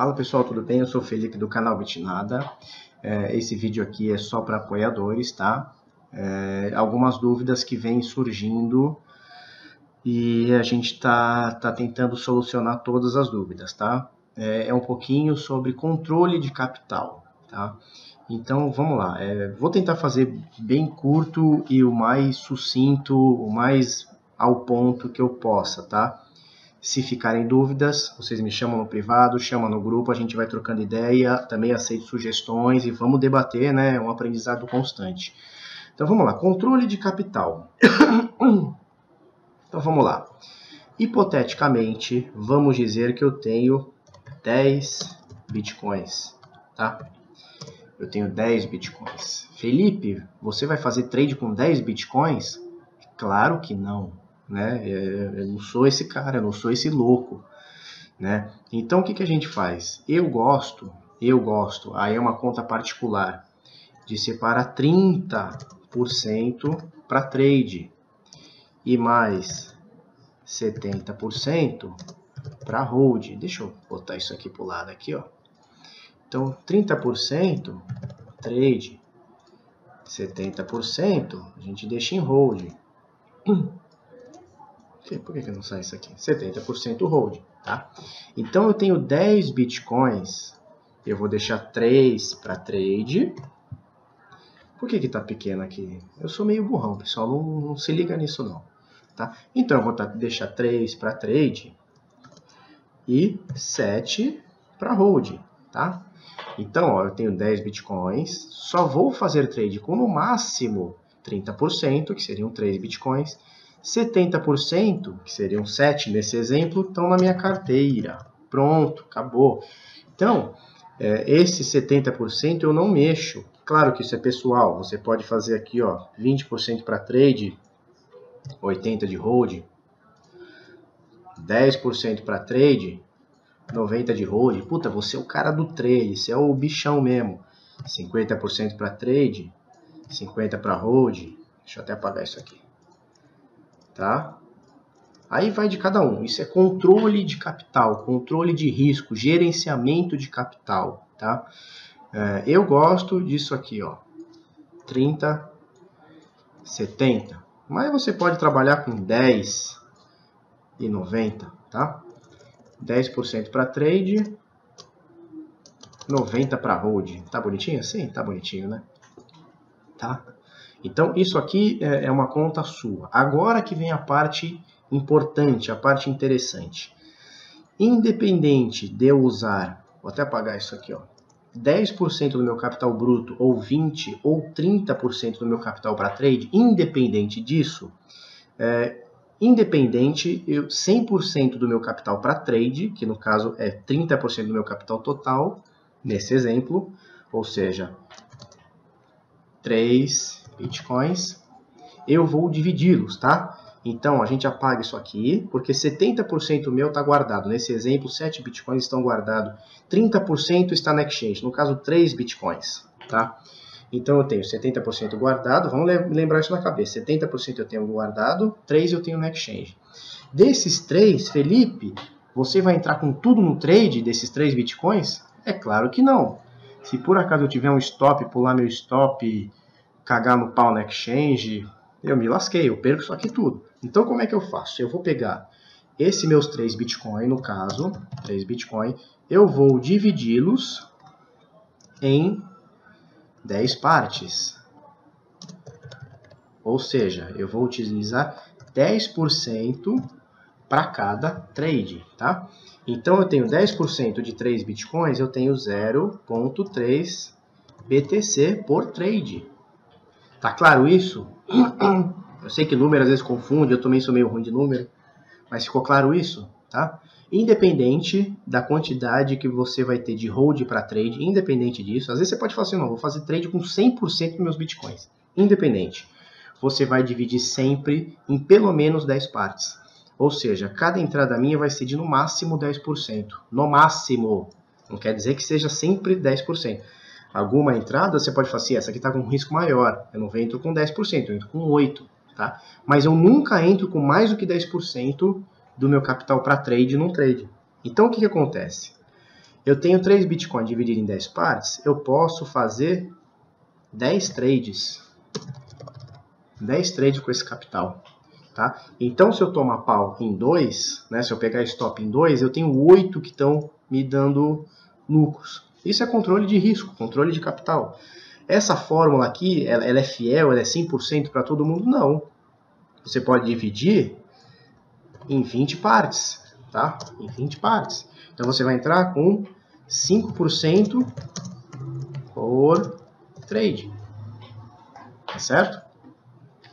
Fala pessoal, tudo bem? Eu sou o Felipe do canal Bitnada. Esse vídeo aqui é só para apoiadores, tá? Algumas dúvidas que vêm surgindo e a gente tá tentando solucionar todas as dúvidas, tá? É um pouquinho sobre controle de capital, tá? Então vamos lá, vou tentar fazer bem curto e o mais sucinto, o mais ao ponto que eu possa, tá? Se ficarem dúvidas, vocês me chamam no privado, chamam no grupo, a gente vai trocando ideia, também aceito sugestões e vamos debater, né? É um aprendizado constante. Então vamos lá, controle de capital. Então vamos lá. Hipoteticamente, vamos dizer que eu tenho 10 bitcoins, tá? Eu tenho 10 bitcoins. Felipe, você vai fazer trade com 10 bitcoins? Claro que não. Né? Eu não sou esse cara, eu não sou esse louco, né? Então o que a gente faz? Eu gosto, aí é uma conta particular, de separar 30% para trade e mais 70% para hold. Deixa eu botar isso aqui para o lado aqui, ó. Então 30% trade, 70% a gente deixa em hold. Por que não sai isso aqui? 70% hold, tá? Então eu tenho 10 bitcoins, eu vou deixar 3 para trade. Por que tá pequeno aqui? Eu sou meio burrão, pessoal, não se liga nisso não, tá? Então eu vou deixar 3 para trade e 7 para hold, tá? Então, ó, eu tenho 10 bitcoins, só vou fazer trade com no máximo 30%, que seriam 3 bitcoins, 70%, que seriam 7 nesse exemplo, estão na minha carteira. Pronto, acabou. Então, esse 70% eu não mexo. Claro que isso é pessoal. Você pode fazer aqui, ó, 20% para trade, 80% de hold, 10% para trade, 90% de hold. Puta, você é o cara do trade, você é o bichão mesmo. 50% para trade, 50% para hold. Deixa eu até apagar isso aqui. Tá? Aí vai de cada um. Isso é controle de capital, controle de risco, gerenciamento de capital, tá? Eu gosto disso aqui, ó, 30, 70. Mas você pode trabalhar com 10 e 90, tá? 10% para trade, 90 para hold. Tá bonitinho assim? Tá bonitinho, né? Tá? Então, isso aqui é uma conta sua. Agora que vem a parte importante, a parte interessante. Independente de eu usar, vou até apagar isso aqui, ó, 10% do meu capital bruto, ou 20% ou 30% do meu capital para trade, independente disso, 100% do meu capital para trade, que no caso é 30% do meu capital total, nesse exemplo, ou seja, 3 bitcoins, eu vou dividi-los, tá? Então, a gente apaga isso aqui, porque 70% meu está guardado. Nesse exemplo, 7 bitcoins estão guardados. 30% está na exchange, no caso, 3 bitcoins, tá? Então, eu tenho 70% guardado, vamos lembrar isso na cabeça. 70% eu tenho guardado, 3 eu tenho na exchange. Desses 3, Felipe, você vai entrar com tudo no trade desses 3 bitcoins? É claro que não. Se por acaso eu tiver um stop, pular meu stop, cagar no pau na exchange, eu me lasquei, eu perco isso aqui tudo. Então como é que eu faço? Eu vou pegar esses meus 3 bitcoins, no caso, 3 bitcoins, eu vou dividi-los em 10 partes. Ou seja, eu vou utilizar 10% para cada trade, tá? Então eu tenho 10% de 3 bitcoins, eu tenho 0,3 BTC por trade. Tá claro isso? Eu sei que número às vezes confunde, eu também sou meio ruim de número, mas ficou claro isso, tá? Independente da quantidade que você vai ter de hold para trade, independente disso, às vezes você pode falar assim, não, vou fazer trade com 100% dos meus bitcoins. Independente, você vai dividir sempre em pelo menos 10 partes. Ou seja, cada entrada minha vai ser de no máximo 10%. No máximo. Não quer dizer que seja sempre 10%. Alguma entrada você pode falar assim, essa aqui está com um risco maior. Eu não entro com 10%, eu entro com 8%. Tá? Mas eu nunca entro com mais do que 10% do meu capital para trade num trade. Então o que acontece? Eu tenho 3 Bitcoin dividido em 10 partes, eu posso fazer 10 trades. 10 trades com esse capital. Tá? Então, se eu tomar pau em 2, né, se eu pegar stop em 2, eu tenho 8 que estão me dando lucros. Isso é controle de risco, controle de capital. Essa fórmula aqui, ela é fiel, ela é 100% para todo mundo? Não. Você pode dividir em 20 partes. Tá? Em 20 partes. Então, você vai entrar com 5% por trade. Tá certo?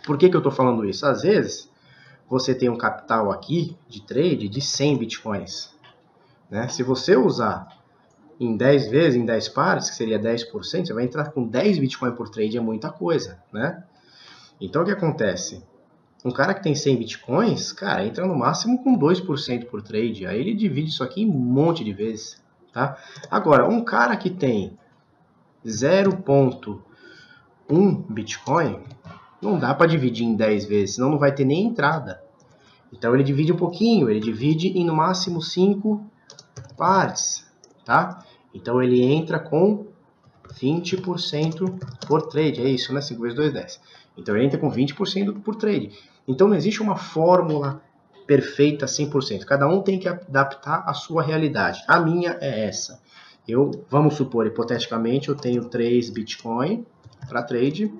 Por que eu estou falando isso? Às vezes, você tem um capital aqui de trade de 100 bitcoins. Né? Se você usar em 10 vezes, em 10 partes, que seria 10%, você vai entrar com 10 bitcoins por trade, é muita coisa. Né? Então, o que acontece? Um cara que tem 100 bitcoins, cara, entra no máximo com 2% por trade. Aí ele divide isso aqui em um monte de vezes. Tá? Agora, um cara que tem 0,1 Bitcoin, não dá para dividir em 10 vezes, senão não vai ter nem entrada. Então ele divide um pouquinho, ele divide em no máximo 5 partes, tá? Então ele entra com 20% por trade, é isso, né? 5 vezes 2, 10. Então ele entra com 20% por trade. Então não existe uma fórmula perfeita 100%. Cada um tem que adaptar a sua realidade. A minha é essa. Vamos supor, hipoteticamente, eu tenho 3 Bitcoin para trade,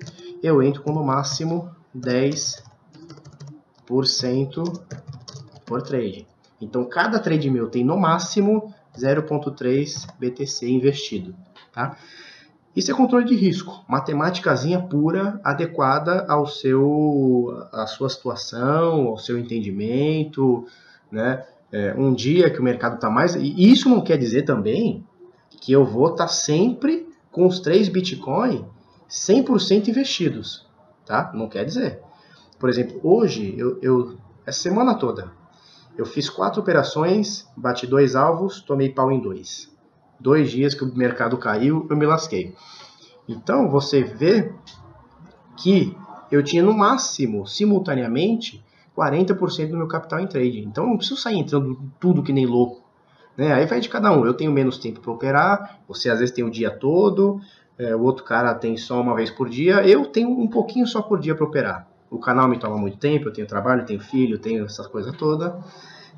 eu entro com no máximo 10% por trade. Então, cada trade meu tem no máximo 0,3 BTC investido. Tá? Isso é controle de risco, matemáticazinha pura, adequada à sua situação, ao seu entendimento. Né? Um dia que o mercado está mais... E isso não quer dizer também que eu vou estar sempre com os 3 Bitcoin 100% investidos, tá? Não quer dizer. Por exemplo, hoje, essa semana toda, eu fiz 4 operações, bati 2 alvos, tomei pau em 2. 2 dias que o mercado caiu, eu me lasquei. Então, você vê que eu tinha no máximo, simultaneamente, 40% do meu capital em trade. Então, eu não preciso sair entrando tudo que nem louco. Né? Aí vai de cada um. Eu tenho menos tempo para operar, você às vezes tem o dia todo, o outro cara tem só uma vez por dia, eu tenho um pouquinho só por dia para operar. O canal me toma muito tempo, eu tenho trabalho, eu tenho filho, eu tenho essas coisas todas,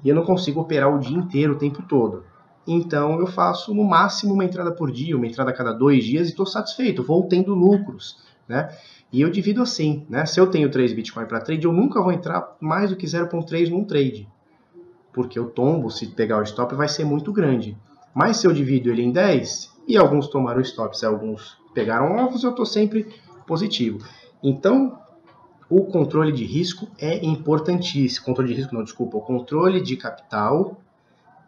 e eu não consigo operar o dia inteiro, o tempo todo. Então eu faço no máximo uma entrada por dia, uma entrada a cada 2 dias e estou satisfeito, vou tendo lucros. Né? E eu divido assim, né? Se eu tenho 3 Bitcoin para trade, eu nunca vou entrar mais do que 0,3 num trade. Porque o tombo, se pegar o stop, vai ser muito grande. Mas se eu divido ele em 10, e alguns tomaram stop, se alguns pegaram ovos, eu estou sempre positivo. Então, o controle de risco é importantíssimo. Controle de risco não, desculpa. O controle de capital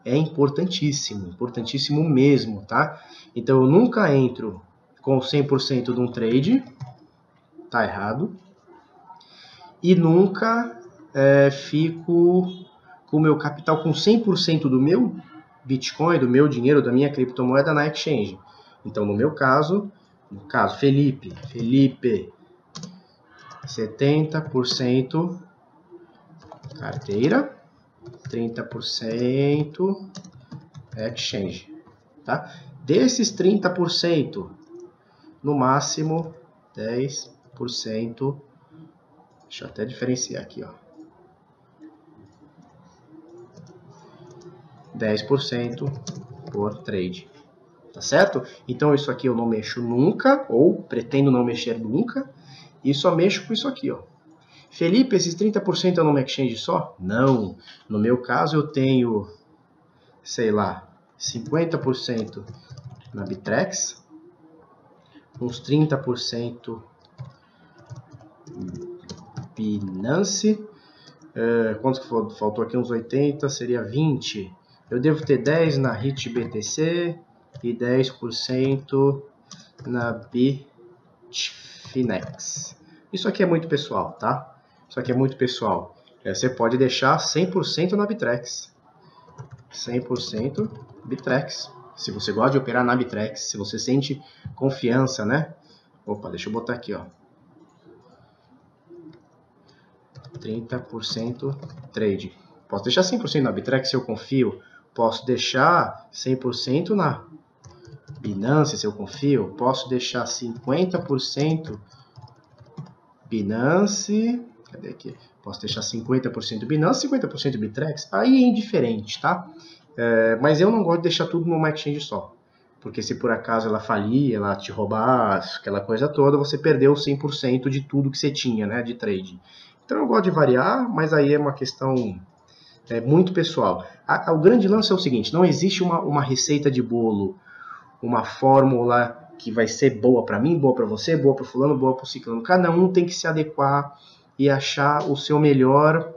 é importantíssimo. Importantíssimo mesmo, tá? Então, eu nunca entro com 100% de um trade. Tá errado. E nunca fico com o meu capital com 100% do meu Bitcoin, do meu dinheiro, da minha criptomoeda na exchange. Então, no meu caso, Felipe, 70% carteira, 30% exchange. Tá? Desses 30%, no máximo 10%, deixa eu até diferenciar aqui, ó. 10% por trade, tá certo? Então isso aqui eu não mexo nunca, ou pretendo não mexer nunca, e só mexo com isso aqui, ó. Felipe, esses 30% é numa exchange só? Não, no meu caso eu tenho, sei lá, 50% na Bittrex, uns 30% Binance, quanto que faltou aqui? Uns 80, seria 20%. Eu devo ter 10% na HitBTC e 10% na Bitfinex. Isso aqui é muito pessoal, tá? Isso aqui é muito pessoal. Você pode deixar 100% na Bittrex. 100% Bittrex. Se você gosta de operar na Bittrex, se você sente confiança, né? Opa, deixa eu botar aqui, ó. 30% trade. Posso deixar 100% na Bittrex se eu confio Posso deixar 100% na Binance, se eu confio. Posso deixar 50% Binance. Cadê aqui? Posso deixar 50% Binance, 50% Bittrex. Aí é indiferente, tá? Mas eu não gosto de deixar tudo numa exchange só. Porque se por acaso ela falir, ela te roubar, aquela coisa toda, você perdeu 100% de tudo que você tinha, né, de trade. Então eu gosto de variar, mas aí é uma questão muito pessoal. O grande lance é o seguinte, não existe uma receita de bolo, uma fórmula que vai ser boa para mim, boa para você, boa para o fulano, boa para o ciclano. Cada um tem que se adequar e achar o seu melhor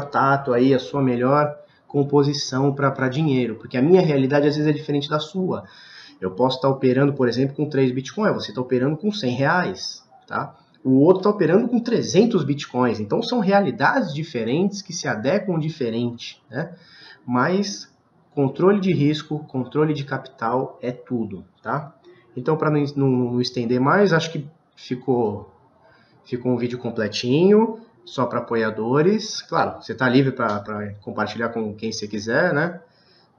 tato aí, a sua melhor composição para dinheiro, porque a minha realidade às vezes é diferente da sua. Eu posso estar operando, por exemplo, com 3 bitcoins, você está operando com 100 reais, tá? O outro está operando com 300 bitcoins, então são realidades diferentes que se adequam diferente, né? Mas controle de risco, controle de capital é tudo, tá? Então, para não estender mais, acho que ficou um vídeo completinho, só para apoiadores. Claro, você está livre para compartilhar com quem você quiser, né?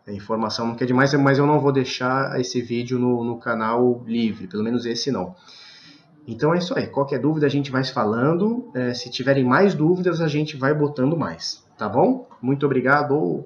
A informação não quer demais, mas eu não vou deixar esse vídeo no canal livre, pelo menos esse não. Então é isso aí, qualquer dúvida a gente vai se falando, se tiverem mais dúvidas a gente vai botando mais, tá bom? Muito obrigado.